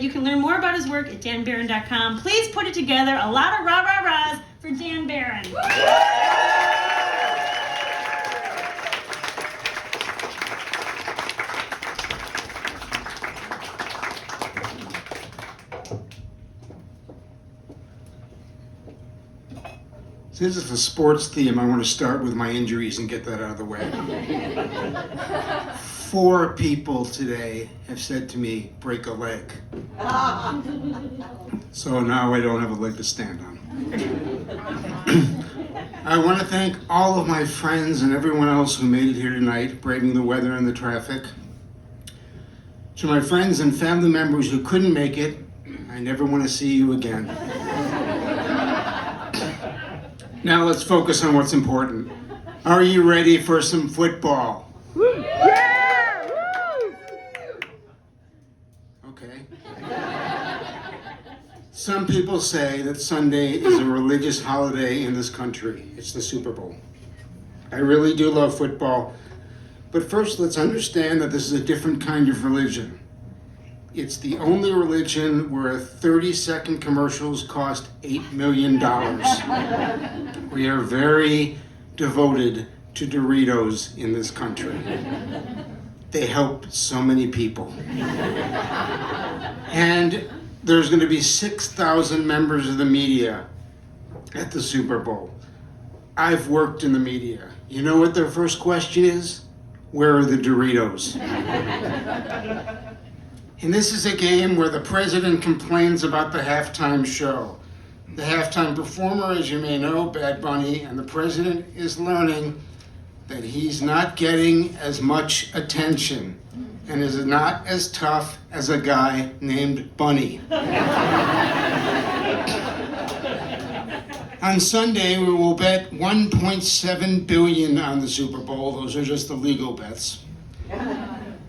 but you can learn more about his work at danbarron.com. Please put it together. A lot of rah-rah-rahs for Dan Barron. Since it's a sports theme, I want to start with my injuries and get that out of the way. 4 people today have said to me, break a leg. So now I don't have a leg to stand on. I want to thank all of my friends and everyone else who made it here tonight, braving the weather and the traffic. To my friends and family members who couldn't make it, I never want to see you again. Now let's focus on what's important. Are you ready for some football? Yeah! Woo! Okay. Some people say that Sunday is a religious holiday in this country. It's the Superbowl. I really do love football. But first, let's understand that this is a different kind of religion. It's the only religion where 30-second commercials cost $8 million. We are very devoted to Doritos in this country. They help so many people. And there's going to be 6,000 members of the media at the Super Bowl. I've worked in the media. You know what their first question is? Where are the Doritos? And this is a game where the president complains about the halftime show. The halftime performer, as you may know, Bad Bunny, and the president is learning that he's not getting as much attention and is not as tough as a guy named Bunny. On Sunday, we will bet $1.7 billion on the Super Bowl. Those are just the legal bets.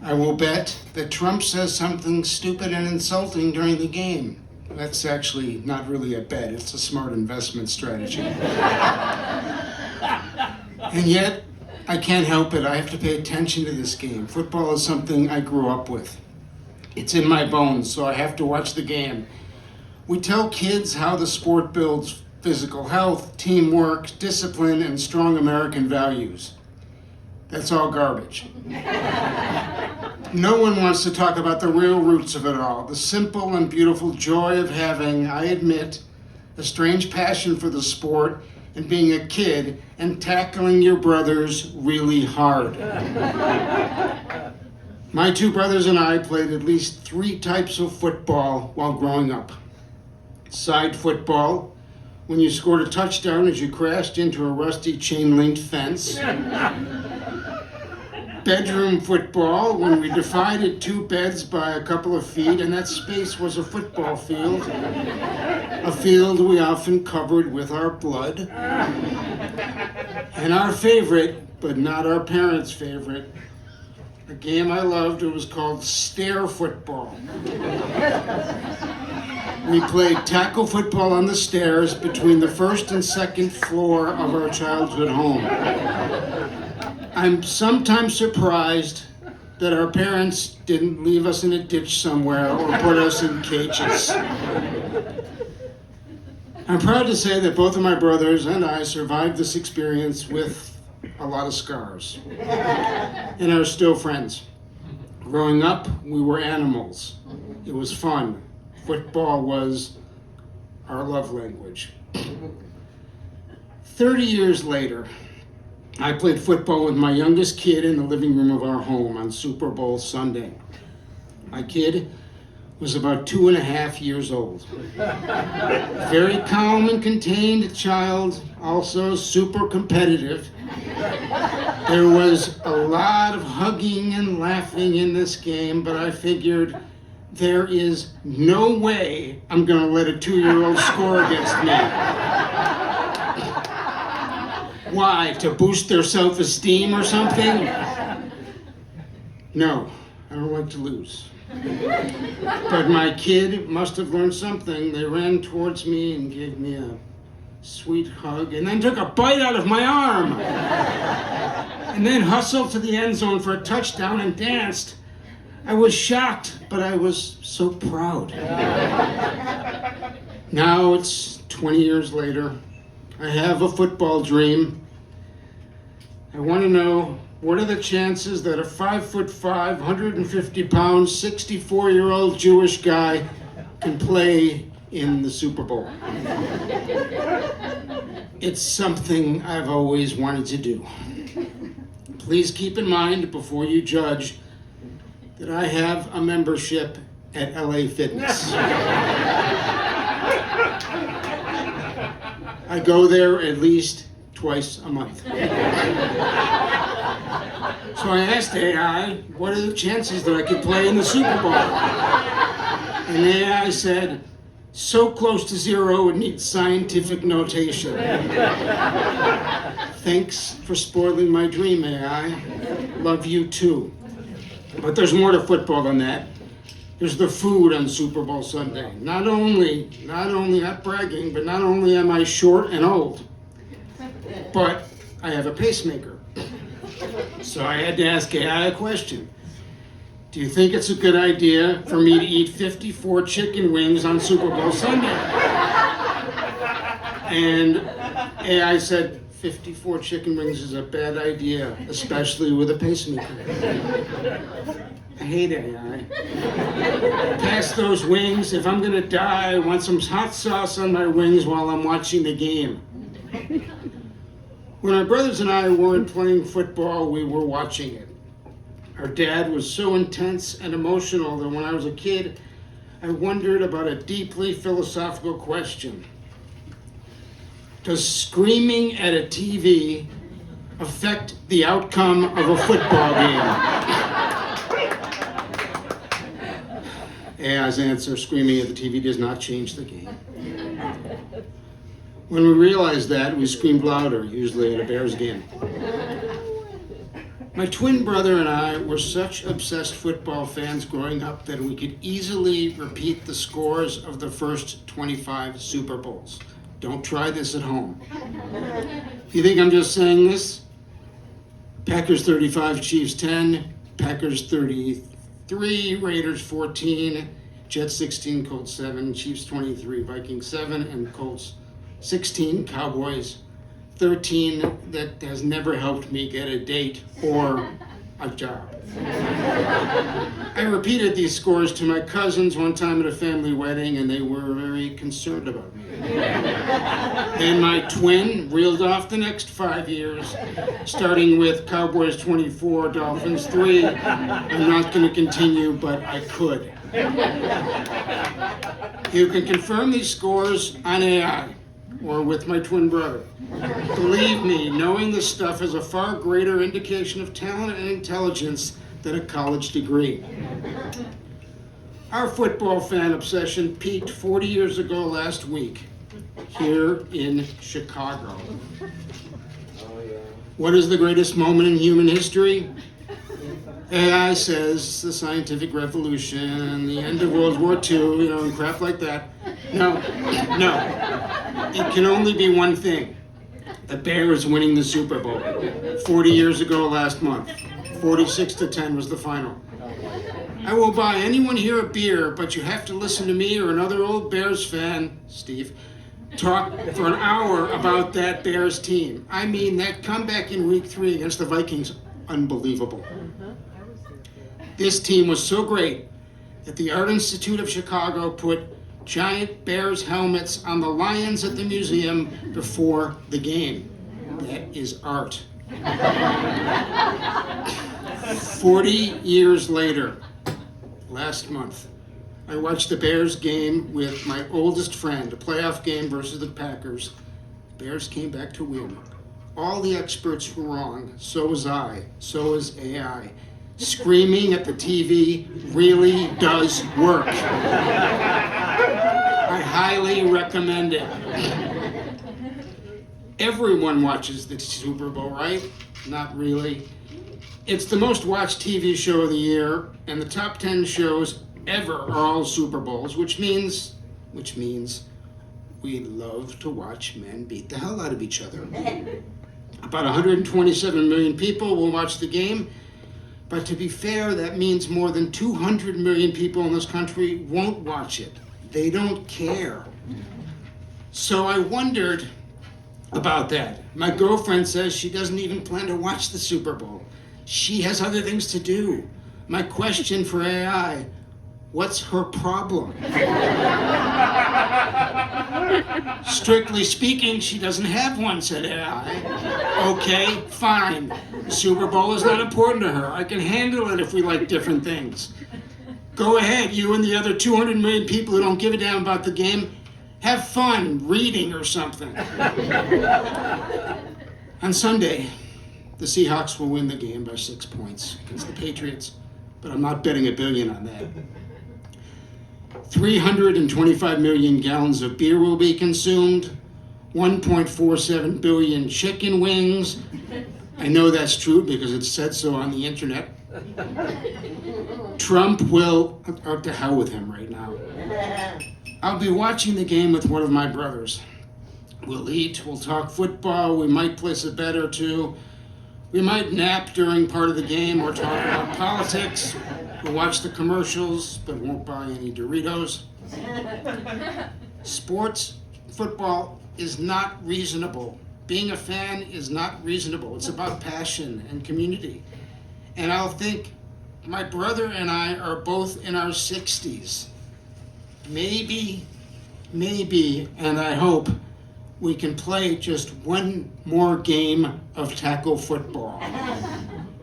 I will bet that Trump says something stupid and insulting during the game. That's actually not really a bet, it's a smart investment strategy. And yet, I can't help it, I have to pay attention to this game. Football is something I grew up with. It's in my bones, so I have to watch the game. We tell kids how the sport builds physical health, teamwork, discipline, and strong American values. That's all garbage. No one wants to talk about the real roots of it all, the simple and beautiful joy of having, I admit, a strange passion for the sport and being a kid and tackling your brothers really hard. My 2 brothers and I played at least 3 types of football while growing up. Side football, when you scored a touchdown as you crashed into a rusty chain-linked fence. Bedroom football, when we divided 2 beds by a couple of feet, and that space was a football field. A field we often covered with our blood. And our favorite, but not our parents' favorite, a game I loved, it was called stair football. We played tackle football on the stairs between the first and second floor of our childhood home. I'm sometimes surprised that our parents didn't leave us in a ditch somewhere or put us in cages. I'm proud to say that both of my brothers and I survived this experience with a lot of scars and are still friends. Growing up, we were animals. It was fun. Football was our love language. 30 years later, I played football with my youngest kid in the living room of our home on Super Bowl Sunday. My kid was about 2.5 years old. Very calm and contained child, also super competitive. There was a lot of hugging and laughing in this game, but I figured there is no way I'm gonna let a 2-year-old score against me. Why, to boost their self-esteem or something? No, I don't like to lose. But my kid must have learned something. They ran towards me and gave me a sweet hug and then took a bite out of my arm. And then hustled to the end zone for a touchdown and danced. I was shocked, but I was so proud. Now it's 20 years later. I have a football dream. I want to know, what are the chances that a 5'5", 150-pound, 64-year-old Jewish guy can play in the Super Bowl? It's something I've always wanted to do. Please keep in mind, before you judge, that I have a membership at LA Fitness. I go there at least twice a month. So I asked AI, what are the chances that I could play in the Super Bowl? And AI said, so close to zero it needs scientific notation. Thanks for spoiling my dream, AI. Love you too. But there's more to football than that. There's the food on Super Bowl Sunday. Not only, not bragging, but not only am I short and old, but I have a pacemaker. So I had to ask AI a question. Do you think it's a good idea for me to eat 54 chicken wings on Super Bowl Sunday? And AI said, 54 chicken wings is a bad idea, especially with a pacemaker. I hate AI. Pass those wings. If I'm gonna die, I want some hot sauce on my wings while I'm watching the game. When my brothers and I weren't playing football, we were watching it. Our dad was so intense and emotional that when I was a kid, I wondered about a deeply philosophical question. Does screaming at a TV affect the outcome of a football game? AI's answer, screaming at the TV does not change the game. When we realized that, we screamed louder, usually at a Bears game. My twin brother and I were such obsessed football fans growing up that we could easily repeat the scores of the first 25 Super Bowls. Don't try this at home. You think I'm just saying this? Packers 35, Chiefs 10, Packers 33, Raiders 14, Jets 16, Colts 7, Chiefs 23, Vikings 7, and Colts 16, Cowboys 13. That has never helped me get a date or a job. I repeated these scores to my cousins one time at a family wedding, and they were very concerned about me. Then my twin reeled off the next 5 years, starting with Cowboys 24, Dolphins 3. I'm not going to continue, but I could. You can confirm these scores on AI or with my twin brother. Believe me, knowing this stuff is a far greater indication of talent and intelligence than a college degree. Our football fan obsession peaked 40 years ago last week here in Chicago. What is the greatest moment in human history? AI says the scientific revolution, the end of World War II, and crap like that. No. It can only be one thing. The Bears winning the Super Bowl 40 years ago last month. 46-10 was the final. I will buy anyone here a beer, but you have to listen to me or another old Bears fan, Steve, talk for an hour about that Bears team. I mean, that comeback in week 3 against the Vikings, unbelievable. This team was so great that the Art Institute of Chicago put giant Bears helmets on the lions at the museum before the game. That is art. 40 years later, last month, I watched the Bears game with my oldest friend, a playoff game versus the Packers. Bears came back to win. All the experts were wrong. So was I. So is AI. Screaming at the TV really does work. I highly recommend it. Everyone watches the Super Bowl, right? Not really. It's the most watched TV show of the year, and the top 10 shows ever are all Super Bowls, which means we love to watch men beat the hell out of each other. About 127 million people will watch the game, But to be fair, that means more than 200 million people in this country won't watch it. They don't care. So I wondered about that. My girlfriend says she doesn't even plan to watch the Super Bowl. She has other things to do. My question for AI, what's her problem? Strictly speaking, she doesn't have one, said AI. Okay, fine. Super Bowl is not important to her. I can handle it if we like different things. Go ahead, you and the other 200 million people who don't give a damn about the game. Have fun reading or something. On Sunday, the Seahawks will win the game by 6 points against the Patriots, but I'm not betting $1 billion on that. 325 million gallons of beer will be consumed, 1.47 billion chicken wings. I know that's true because it said so on the internet. Trump will, to hell with him right now. I'll be watching the game with one of my brothers. We'll eat, we'll talk football, we might place a bet or two. We might nap during part of the game or talk about politics. We'll watch the commercials, but won't buy any Doritos. Sports, football is not reasonable. Being a fan is not reasonable. It's about passion and community. And I'll think, my brother and I are both in our 60s. Maybe, and I hope, we can play just one more game of tackle football.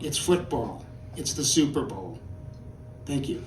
It's football. It's the Super Bowl. Thank you.